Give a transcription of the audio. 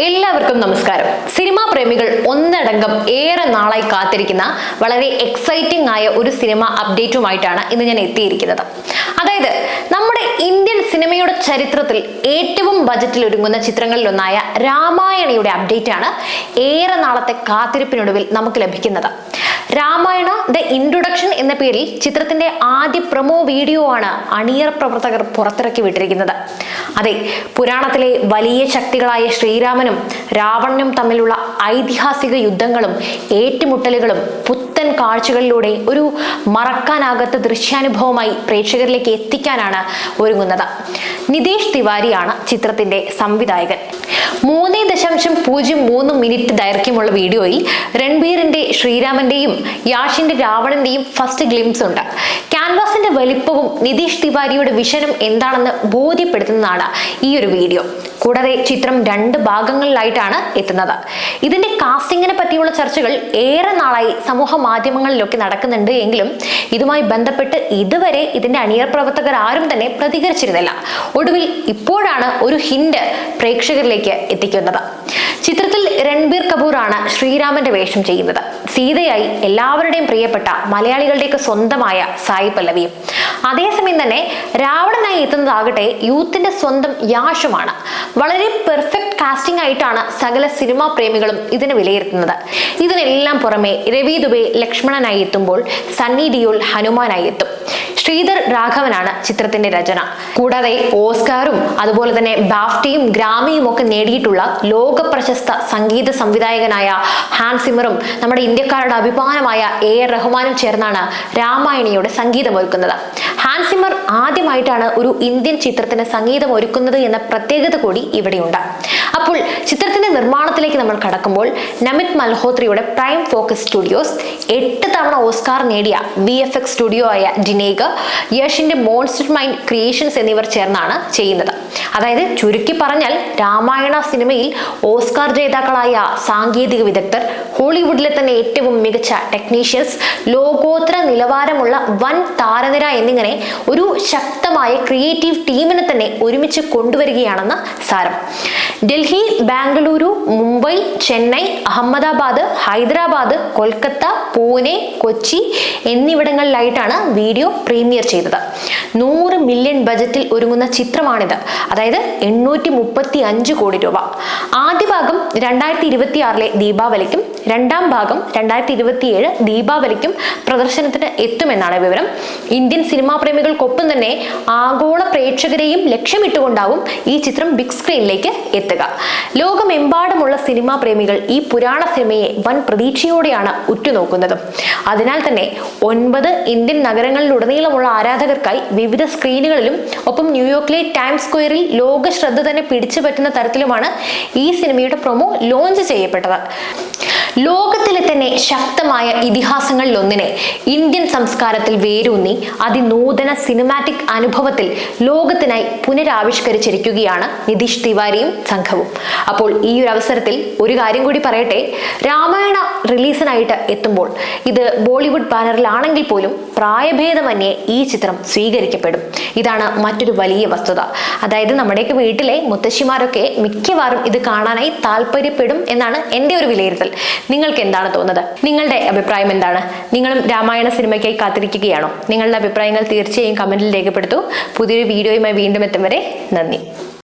എല്ലാവർക്കും നമസ്കാരം. സിനിമാ പ്രേമികൾ ഒന്നടങ്കം ഏറെ നാളായി കാത്തിരിക്കുന്ന വളരെ എക്സൈറ്റിംഗ് ആയ ഒരു സിനിമ അപ്ഡേറ്റുമായിട്ടാണ് ഇന്ന് ഞാൻ എത്തിയിരിക്കുന്നത്. അതായത് നമ്മുടെ ഇന്ത്യൻ സിനിമയുടെ ചരിത്രത്തിൽ ഏറ്റവും ബജറ്റിൽ ഒരുങ്ങുന്ന ചിത്രങ്ങളിലൊന്നായ രാമായണയുടെ അപ്ഡേറ്റ് ആണ് ഏറെ നാളത്തെ കാത്തിരിപ്പിനൊടുവിൽ നമുക്ക് ലഭിക്കുന്നത്. രാമായണ ദ ഇൻട്രൊഡക്ഷൻ എന്ന പേരിൽ ചിത്രത്തിന്റെ ആദ്യ പ്രൊമോ വീഡിയോ ആണ് അണിയറ പ്രവർത്തകർ പുറത്തിറക്കി വിട്ടിരിക്കുന്നത്. അതെ, പുരാണത്തിലെ വലിയ ശക്തികളായ ശ്രീരാമനും രാവണനും തമ്മിലുള്ള ഐതിഹാസിക യുദ്ധങ്ങളും ഏറ്റുമുട്ടലുകളും പുത്തൻ കാഴ്ചകളിലൂടെ ഒരു മറക്കാനാകാത്ത ദൃശ്യാനുഭവമായി പ്രേക്ഷകരിലേക്ക് എത്തിക്കാനാണ് ഒരുങ്ങുന്നത്. നിതീഷ് തിവാരിയാണ് ചിത്രത്തിന്റെ സംവിധായകൻ. 3.03 മിനിറ്റ് ദൈർഘ്യമുള്ള വീഡിയോയിൽ രൺബീറിന്റെ ശ്രീരാമന്റെയും യാഷിന്റെ രാവണന്റെയും ഫസ്റ്റ് ഗ്ലിംസ് ഉണ്ട്. ക്യാൻവാസിന്റെ വലിപ്പവും നിതീഷ് തിവാരിയുടെ വിഷനും എന്താണെന്ന് ബോധ്യപ്പെടുത്തുന്നതാണ് ഈ ഒരു വീഡിയോ. കൂടാതെ ചിത്രം 2 ഭാഗങ്ങളിലായിട്ടാണ് എത്തുന്നത്. ഇതിന്റെ കാസ്റ്റിങ്ങിനെ പറ്റിയുള്ള ചർച്ചകൾ ഏറെ നാളായി സമൂഹ മാധ്യമങ്ങളിലൊക്കെ നടക്കുന്നുണ്ട് എങ്കിലും ഇതുമായി ബന്ധപ്പെട്ട് ഇതുവരെ ഇതിന്റെ അണിയർ പ്രവർത്തകർ ആരും തന്നെ പ്രതികരിച്ചിരുന്നില്ല. ഒടുവിൽ ഇപ്പോഴാണ് ഒരു ഹിന്റ് പ്രേക്ഷകരിലേക്ക് എത്തിക്കുന്നത്. ചിത്രത്തിൽ രൺബീർ കപൂർ ആണ് ശ്രീരാമന്റെ വേഷം ചെയ്യുന്നത്. സീതയായി എല്ലാവരുടെയും പ്രിയപ്പെട്ട മലയാളികളുടെയൊക്കെ സ്വന്തമായ സായി പല്ലവിയും. അതേസമയം തന്നെ രാവണനായി എത്തുന്നതാകട്ടെ യൂത്തിന്റെ സ്വന്തം യാഷുമാണ്. വളരെ പെർഫെക്റ്റ് കാസ്റ്റിംഗ് ആയിട്ടാണ് സകല സിനിമാ പ്രേമികളും ഇതിനെ വിലയിരുത്തുന്നത്. ഇതിനെല്ലാം പുറമെ രവി ദുബെ ലക്ഷ്മണനായി എത്തുമ്പോൾ സണ്ണി ഡിയോൾ ഹനുമാനായി എത്തും. ശ്രീധർ രാഘവനാണ് ചിത്രത്തിന്റെ രചന. കൂടാതെ ഓസ്കാറും അതുപോലെ തന്നെ ബാഫ്റ്റയും ഗ്രാമിയും ഒക്കെ നേടിയിട്ടുള്ള ലോക പ്രശസ്ത സംഗീത സംവിധായകനായ ഹാൻസ് സിമറും നമ്മുടെ ഇന്ത്യക്കാരുടെ അഭിമാനമായ AR റഹ്മാനും ചേർന്നാണ് രാമായണിയുടെ സംഗീതം ഒരുക്കുന്നത്. ഹാൻസ് സിമർ ആദ്യമായിട്ടാണ് ഒരു ഇന്ത്യൻ ചിത്രത്തിന് സംഗീതം ഒരുക്കുന്നത് എന്ന പ്രത്യേകത കൂടി ഇവിടെയുണ്ട്. അപ്പോൾ ചിത്രത്തിന്റെ നിർമ്മാണത്തിലേക്ക് നമ്മൾ കടക്കുമ്പോൾ നമിത് മൽഹോത്രയുടെ പ്രൈം ഫോക്കസ് സ്റ്റുഡിയോസ്, 8 തവണ ഓസ്കാർ നേടിയ VFX സ്റ്റുഡിയോ ആയ ഡിനേഗർ, യഷിന്റെ മോൺസ്റ്റർ മൈൻഡ് ക്രിയേഷൻസ് എന്നിവർ ചേർന്നാണ് ചെയ്യുന്നത്. അതായത് ചുരുക്കി പറഞ്ഞാൽ രാമായണ സിനിമയിൽ ഓസ്കാർ ജേതാക്കളായ സാങ്കേതിക വിദഗ്ധർ, ഹോളിവുഡിലെ തന്നെ ഏറ്റവും മികച്ച ടെക്നീഷ്യൻസ്, ലോകോത്തര നിലവാരമുള്ള വൻ താരനിര എന്നിങ്ങനെ ഒരു ശക്തമായ ക്രിയേറ്റീവ് ടീമിനെ തന്നെ ഒരുമിച്ച് കൊണ്ടുവരികയാണെന്ന് സാരം. ഡൽഹി, ബാംഗ്ലൂരു, മുംബൈ, ചെന്നൈ, അഹമ്മദാബാദ്, ഹൈദരാബാദ്, കൊൽക്കത്ത, പൂനെ, കൊച്ചി എന്നിവിടങ്ങളിലായിട്ടാണ് വീഡിയോ പ്രീമിയർ ചെയ്തത്. 100 മില്യൺ ബജറ്റിൽ ഒരുങ്ങുന്ന ചിത്രമാണിത്. അതായത് 835 കോടി രൂപ. ആദ്യ ഭാഗം 2026 ദീപാവലിക്കും രണ്ടാം ഭാഗം 2027 ദീപാവലിക്കും പ്രദർശനത്തിന് എത്തുമെന്നാണ് വിവരം. ഇന്ത്യൻ സിനിമാ പ്രേമികൾക്കൊപ്പം തന്നെ ആഗോള പ്രേക്ഷകരെയും ലക്ഷ്യമിട്ടുകൊണ്ടാവും ഈ ചിത്രം ബിഗ് സ്ക്രീനിലേക്ക് എത്തുക. ലോകമെമ്പാടുമുള്ള സിനിമാ പ്രേമികൾ ഈ പുരാണ സിനിമയെ വൻ പ്രതീക്ഷയോടെയാണ് ഉറ്റുനോക്കുന്നത്. അതിനാൽ തന്നെ 9 ഇന്ത്യൻ നഗരങ്ങളിലുടനീളമുള്ള ആരാധകർക്കായി വിവിധ സ്ക്രീനുകളിലും ഒപ്പം ന്യൂയോർക്കിലെ ടൈംസ് സ്ക്വയറിൽ ലോക ശ്രദ്ധ തന്നെ പിടിച്ചു പറ്റുന്ന തരത്തിലുമാണ് ഈ സിനിമയുടെ പ്രൊമോ ലോഞ്ച് ചെയ്യപ്പെട്ടത്. ലോകത്തിലെ തന്നെ ശക്തമായ ഇതിഹാസങ്ങളിൽ ഒന്നിനെ ഇന്ത്യൻ സംസ്കാരത്തിൽ വേരൂന്നി അതിനൂതന സിനിമാറ്റിക് അനുഭവത്തിൽ ലോകത്തിനായി പുനരാവിഷ്കരിച്ചിരിക്കുകയാണ് നിതീഷ് തിവാരിയും സംഘവും. അപ്പോൾ ഈ ഒരു അവസരത്തിൽ ഒരു കാര്യം കൂടി പറയട്ടെ, രാമായണ റിലീസിനായിട്ട് എത്തുമ്പോൾ ഇത് ബോളിവുഡ് ബാനറിലാണെങ്കിൽ പോലും പ്രായഭേദമന്യേ ഈ ചിത്രം സ്വീകരിക്കപ്പെടും. ഇതാണ് മറ്റൊരു വലിയ വസ്തുത. അതായത് നമ്മുടെയൊക്കെ വീട്ടിലെ മുത്തശ്ശിമാരൊക്കെ മിക്കവാറും ഇത് കാണാനായി താല്പര്യപ്പെടും എന്നാണ് എൻ്റെ ഒരു വിലയിരുത്തൽ. നിങ്ങൾക്ക് എന്താണ് തോന്നുന്നത്? നിങ്ങളുടെ അഭിപ്രായം എന്താണ്? നിങ്ങളും രാമായണ സിനിമയ്ക്കായി കാത്തിരിക്കുകയാണോ? നിങ്ങളുടെ അഭിപ്രായങ്ങൾ തീർച്ചയായും കമന്റിൽ രേഖപ്പെടുത്തൂ. പുതിയൊരു വീഡിയോയുമായി വീണ്ടും എത്തും വരെ നന്ദി.